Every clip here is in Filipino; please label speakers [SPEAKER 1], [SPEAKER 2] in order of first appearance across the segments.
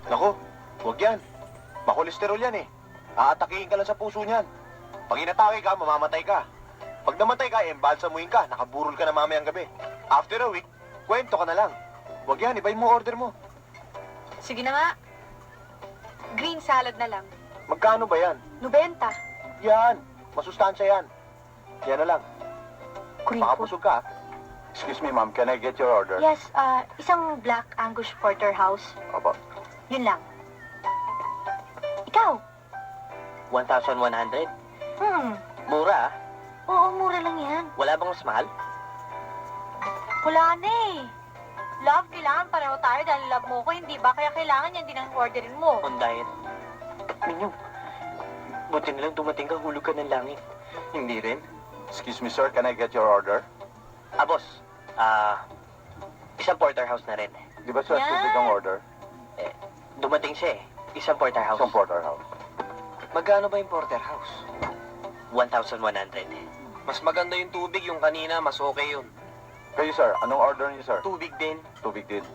[SPEAKER 1] Naku, huwag yan. Makolesterol yan eh. Aatakihin ka lang sa puso niyan. Pag inatake ka, mamamatay ka. Pag namatay ka, embalsamuhin ka. Nakaburol ka na mamayang gabi. After a week, kwento ka na lang. Huwag yan, ibahin mo order mo.
[SPEAKER 2] Sige na nga. Green salad na lang.
[SPEAKER 1] Magkano ba yan?
[SPEAKER 2] 90.
[SPEAKER 1] Yan, masustansya yan. Yan na lang.
[SPEAKER 2] Green food.
[SPEAKER 1] Makapusog ka. Excuse me, ma'am. Can I get your order?
[SPEAKER 2] Yes, isang black Angus porterhouse.
[SPEAKER 1] Opo.
[SPEAKER 2] Yun lang. Ikaw?
[SPEAKER 3] 1,100? Mura ah.
[SPEAKER 2] Oo, mura lang yan.
[SPEAKER 3] Wala bang mas mahal?
[SPEAKER 2] Wala na eh. Love, kailangan pareho tayo dahil love mo ko, hindi ba? Kaya kailangan yan din ang orderin mo.
[SPEAKER 3] On diet. Minyong, buti na lang dumating ka, hulog ka ng langit. Hindi rin?
[SPEAKER 1] Excuse me, sir. Can I get your order?
[SPEAKER 3] Boss. Isang porterhouse na rin.
[SPEAKER 1] Di ba, sir,
[SPEAKER 2] Yan.
[SPEAKER 1] tubig ang order?
[SPEAKER 3] Dumating siya eh. Isang porterhouse.
[SPEAKER 1] Isang porterhouse.
[SPEAKER 3] Magkano ba yung porterhouse? 1,100. Mas maganda yung tubig, yung kanina, mas okay yun.
[SPEAKER 1] Kayo, sir. Anong order niyo, sir?
[SPEAKER 3] Tubig din.
[SPEAKER 1] Tubig din.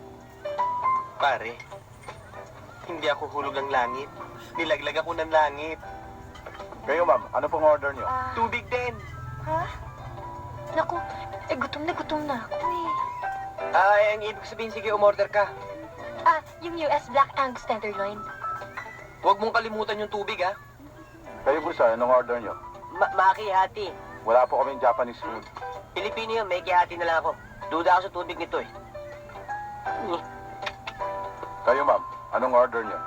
[SPEAKER 3] Pare, hindi ako hulog ng langit. Nilaglag ako ng langit.
[SPEAKER 1] Kayo, ma'am. Ano pong order niyo?
[SPEAKER 3] Tubig din.
[SPEAKER 2] Ha? Naku, gutom na ako eh.
[SPEAKER 3] Ang ibig sabihin, sige, umorder ka.
[SPEAKER 2] Yung US Black Angus Tenderloin.
[SPEAKER 3] Huwag mong kalimutan yung tubig, ha?
[SPEAKER 1] Kayo po, sir. Anong order niyo?
[SPEAKER 3] Makihati.
[SPEAKER 1] Wala po kaming Japanese food.
[SPEAKER 3] Pilipino yun, may kihati na lang ako. Duda ako sa tubig nito, eh.
[SPEAKER 1] Kayo, ma'am. Anong order niyo?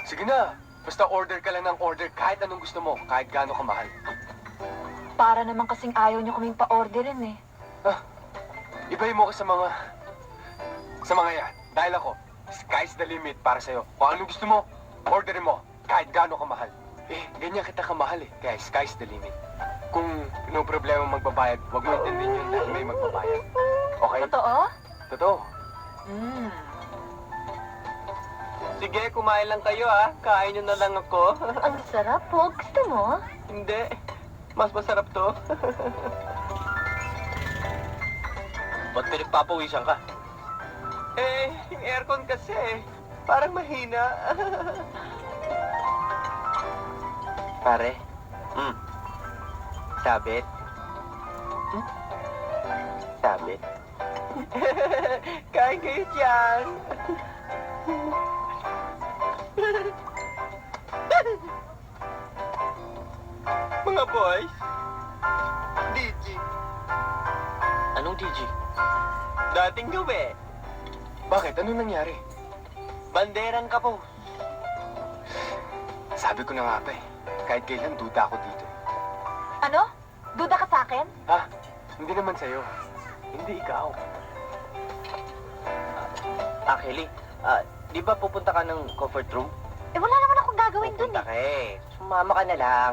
[SPEAKER 4] Sige na. Basta order ka lang ng order kahit anong gusto mo, kahit gaano kamahal.
[SPEAKER 2] Para naman kasing ayaw niyo kaming pa-orderin eh.
[SPEAKER 4] Ibahin mo ko sa mga yan. Dahil ako, sky's the limit para sa'yo. Kung anong gusto mo, orderin mo, kahit gaano kamahal. Ganyan kita kamahal eh. Kaya sky's the limit. Kung no problema magbabayad, huwag mo intindihin yun dahil may magbabayad. Okay?
[SPEAKER 2] Totoo?
[SPEAKER 4] Totoo.
[SPEAKER 3] Sige, kumain lang kayo, ha? Kain nyo na lang ako.
[SPEAKER 2] Ang sarap po. Gusto mo?
[SPEAKER 3] Hindi. Mas masarap to. Ba't pinagpapawisan ka? Yung aircon kasi. Parang mahina. Pare. Sabit. Sabit. Kain kayo dyan. Mga boys. DG. Anong DG? Dating gabi.
[SPEAKER 4] Bakit? Anong nangyari?
[SPEAKER 3] Banderang ka po.
[SPEAKER 4] Sabi ko na nga ba eh. Kahit kailan duda ako dito.
[SPEAKER 2] Ano? Duda ka sa akin?
[SPEAKER 4] Hindi naman sa'yo. Hindi ikaw.
[SPEAKER 3] Kelly, di ba pupunta ka ng comfort room?
[SPEAKER 2] Wala naman akong gagawin dun
[SPEAKER 3] Pupunta
[SPEAKER 2] eh.
[SPEAKER 3] ka eh. Sumama ka na lang.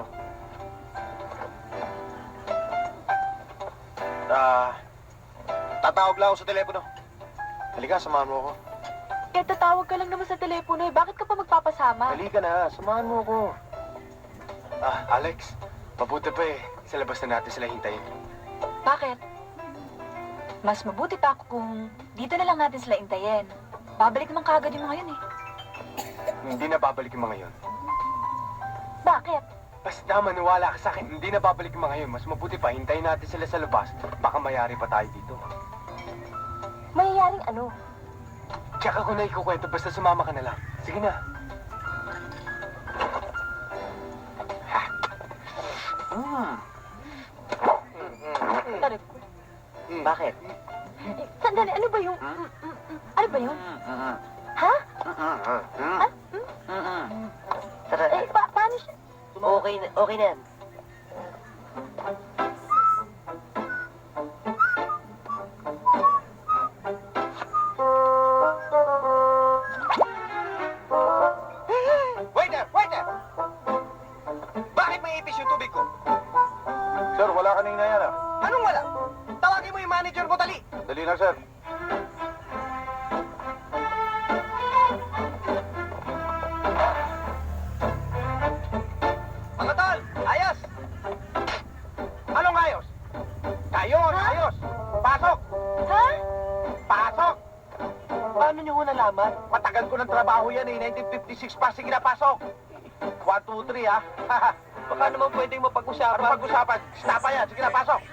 [SPEAKER 1] Tatawag lang ako sa telepono. Halika, samahan mo ako.
[SPEAKER 2] Tatawag ka lang naman sa telepono eh. Bakit ka pa magpapasama?
[SPEAKER 1] Halika na, samahan mo ako.
[SPEAKER 4] Alex, mabuti pa eh. Sa labas na natin sila hintayin.
[SPEAKER 2] Bakit? Mas mabuti pa ako kung dito na lang natin sila intayin. Babalik naman kagad yung mga yun eh.
[SPEAKER 4] Hindi na babalik yung mga yon.
[SPEAKER 2] Bakit?
[SPEAKER 4] Basta maniwala ka sa akin, hindi na babalik yung mga yun. Mas mabuti pa, hintayin natin sila sa labas. Baka mayari pa tayo dito.
[SPEAKER 2] Mayayaring ano?
[SPEAKER 4] Tsaka ko na ikukwento, basta sumama ka na lang. Sige na.
[SPEAKER 2] Tarik ko.
[SPEAKER 3] Bakit?
[SPEAKER 2] Sandali, ano ba yung... Ano ba yun? Ha?
[SPEAKER 3] Tara,
[SPEAKER 2] Paano siya?
[SPEAKER 3] okay na yan.
[SPEAKER 1] Waiter! Waiter! Bakit may ipis yung tubig ko? Sir, wala kanina yan ah.
[SPEAKER 3] Anong wala? Tawagin mo yung manager mo, dali!
[SPEAKER 1] Dali lang, sir.
[SPEAKER 3] Mga tol, ayos! Paano niyo ho nalaman?
[SPEAKER 1] Matagal ko ng trabaho yan eh. 1956 pa. Sige na, pasok. 1, 2, 3 ha.
[SPEAKER 3] Baka naman pwedeng mapag-usapan.
[SPEAKER 1] Ano pag-usapan? Stapa yan. Sige na, pasok.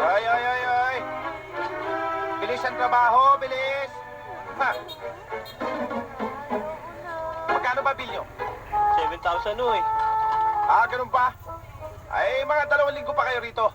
[SPEAKER 1] Ay, ay, ay, ay. Bilis ang trabaho, bilis. Ha? Magkano ba bill nyo?
[SPEAKER 3] 7,000 ho eh.
[SPEAKER 1] Ah, ganun pa? Ay, mga 2 linggo pa kayo rito.